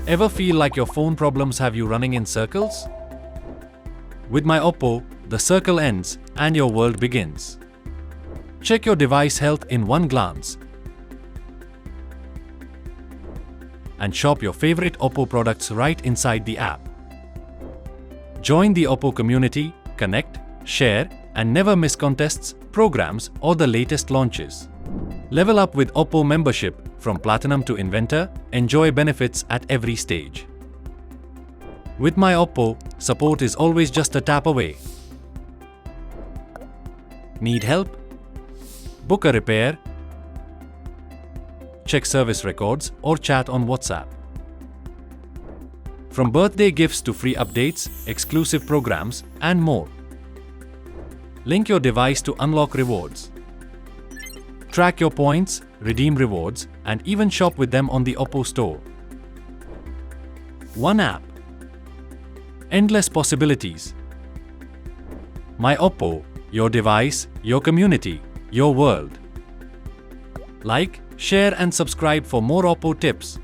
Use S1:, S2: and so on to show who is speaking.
S1: Ever feel like your phone problems have you running in circles? With My OPPO, the circle ends and your world begins. Check your device health in one glance and shop your favorite OPPO products right inside the app. Join the OPPO community, connect, share, and never miss contests, programs, or the latest launches. Level up with OPPO membership from Platinum to Inventor, enjoy benefits at every stage. With My OPPO, support is always just a tap away. Need help? Book a repair, check service records, or chat on WhatsApp. From birthday gifts to free updates, exclusive programs, and more. Link your device to unlock rewards. Track your points, redeem rewards, and even shop with them on the OPPO store. One app. Endless possibilities. My OPPO, your device, your community, your world. Like, share and subscribe for more OPPO tips.